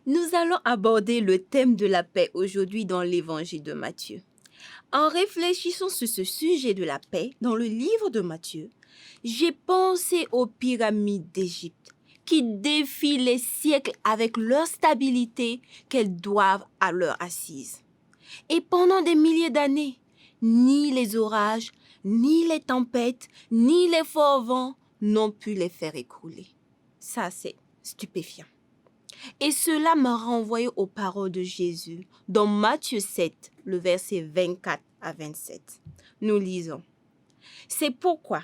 Nous allons aborder le thème de la paix aujourd'hui dans l'évangile de Matthieu. En réfléchissant sur ce sujet de la paix dans le livre de Matthieu, j'ai pensé aux pyramides d'Égypte qui défient les siècles avec leur stabilité qu'elles doivent à leur assise. Et pendant des milliers d'années, ni les orages, ni les tempêtes, ni les forts vents n'ont pu les faire écrouler. Ça, c'est stupéfiant. Et cela m'a renvoyé aux paroles de Jésus dans Matthieu 7, le verset 24 à 27. Nous lisons. C'est pourquoi,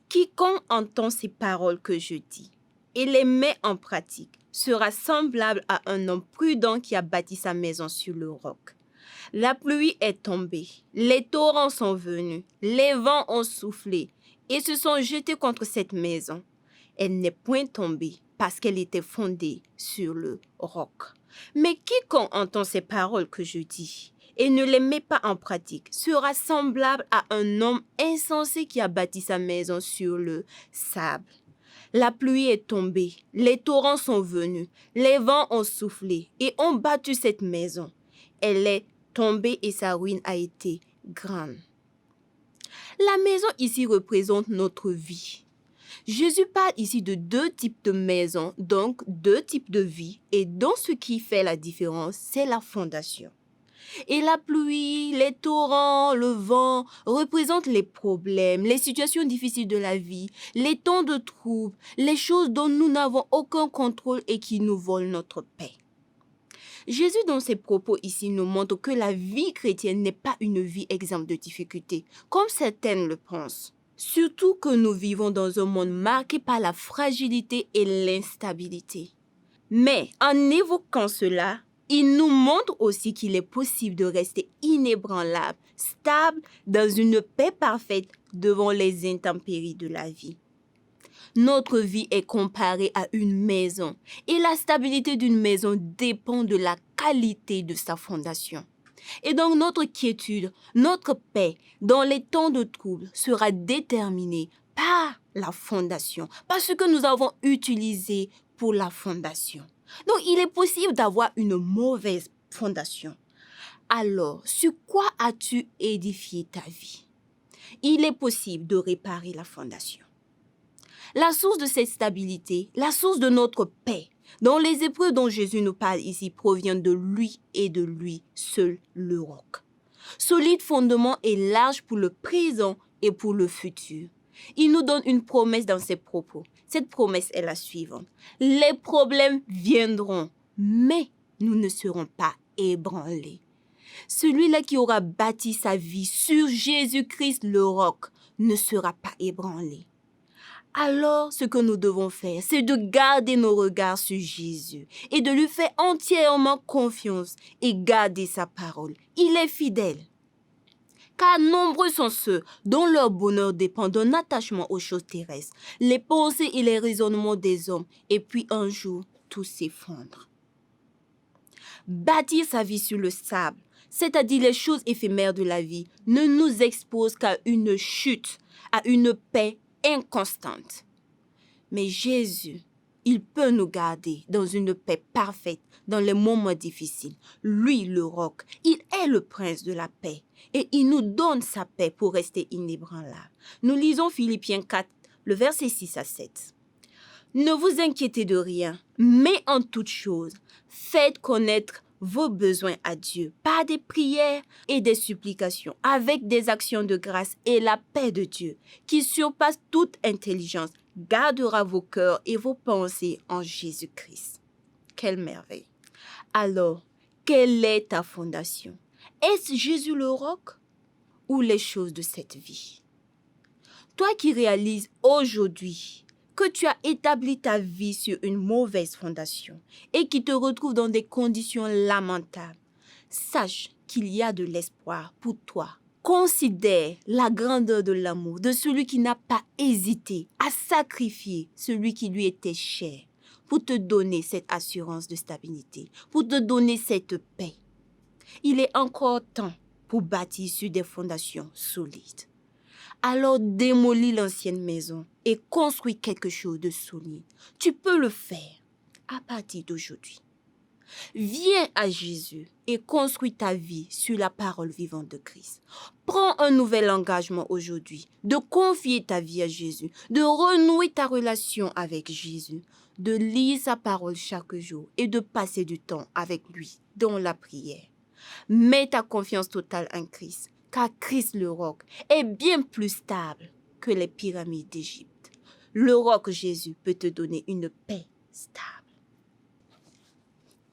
quiconque entend ces paroles que je dis et les met en pratique sera semblable à un homme prudent qui a bâti sa maison sur le roc. La pluie est tombée, les torrents sont venus, les vents ont soufflé et se sont jetés contre cette maison. Elle n'est point tombée parce qu'elle était fondée sur le roc. Mais quiconque entend ces paroles que je dis et ne les met pas en pratique sera semblable à un homme insensé qui a bâti sa maison sur le sable. La pluie est tombée, les torrents sont venus, les vents ont soufflé et ont battu cette maison. Elle est tombée et sa ruine a été grande. La maison ici représente notre vie. Jésus parle ici de deux types de maisons, donc deux types de vie, et donc ce qui fait la différence, c'est la fondation. Et la pluie, les torrents, le vent représentent les problèmes, les situations difficiles de la vie, les temps de trouble, les choses dont nous n'avons aucun contrôle et qui nous volent notre paix. Jésus, dans ses propos ici, nous montre que la vie chrétienne n'est pas une vie exempte de difficultés, comme certaines le pensent. Surtout que nous vivons dans un monde marqué par la fragilité et l'instabilité. Mais en évoquant cela, il nous montre aussi qu'il est possible de rester inébranlable, stable, dans une paix parfaite devant les intempéries de la vie. Notre vie est comparée à une maison et la stabilité d'une maison dépend de la qualité de sa fondation. Et donc notre quiétude, notre paix dans les temps de trouble sera déterminée par la fondation, par ce que nous avons utilisé pour la fondation. Donc il est possible d'avoir une mauvaise fondation. Alors, sur quoi as-tu édifié ta vie? Il est possible de réparer la fondation. La source de cette stabilité, la source de notre paix, dans les épreuves dont Jésus nous parle ici, provient de lui et de lui seul le roc. Solide fondement et large pour le présent et pour le futur. Il nous donne une promesse dans ses propos. Cette promesse est la suivante. Les problèmes viendront, mais nous ne serons pas ébranlés. Celui-là qui aura bâti sa vie sur Jésus-Christ le roc ne sera pas ébranlé. Alors, ce que nous devons faire, c'est de garder nos regards sur Jésus et de lui faire entièrement confiance et garder sa parole. Il est fidèle. Car nombreux sont ceux dont leur bonheur dépend d'un attachement aux choses terrestres, les pensées et les raisonnements des hommes, et puis un jour, tout s'effondre. Bâtir sa vie sur le sable, c'est-à-dire les choses éphémères de la vie, ne nous expose qu'à une chute, à une paix inconstante. Mais Jésus, il peut nous garder dans une paix parfaite dans les moments difficiles. Lui, le roc, il est le prince de la paix et il nous donne sa paix pour rester inébranlable. Nous lisons Philippiens 4, le verset 6 à 7. Ne vous inquiétez de rien, mais en toute chose, faites connaître vos besoins à Dieu par des prières et des supplications, avec des actions de grâce, et la paix de Dieu, qui surpasse toute intelligence, gardera vos cœurs et vos pensées en Jésus-Christ. Quelle merveille! Alors, quelle est ta fondation? Est-ce Jésus le roc ou les choses de cette vie? Toi qui réalises aujourd'hui que tu as établi ta vie sur une mauvaise fondation et qui te retrouves dans des conditions lamentables, sache qu'il y a de l'espoir pour toi. Considère la grandeur de l'amour de celui qui n'a pas hésité à sacrifier celui qui lui était cher pour te donner cette assurance de stabilité, pour te donner cette paix. Il est encore temps pour bâtir sur des fondations solides. Alors démolis l'ancienne maison et construis quelque chose de solide. Tu peux le faire à partir d'aujourd'hui. Viens à Jésus et construis ta vie sur la parole vivante de Christ. Prends un nouvel engagement aujourd'hui de confier ta vie à Jésus, de renouer ta relation avec Jésus, de lire sa parole chaque jour et de passer du temps avec lui dans la prière. Mets ta confiance totale en Christ, car Christ le roc est bien plus stable que les pyramides d'Égypte. Le roc Jésus peut te donner une paix stable.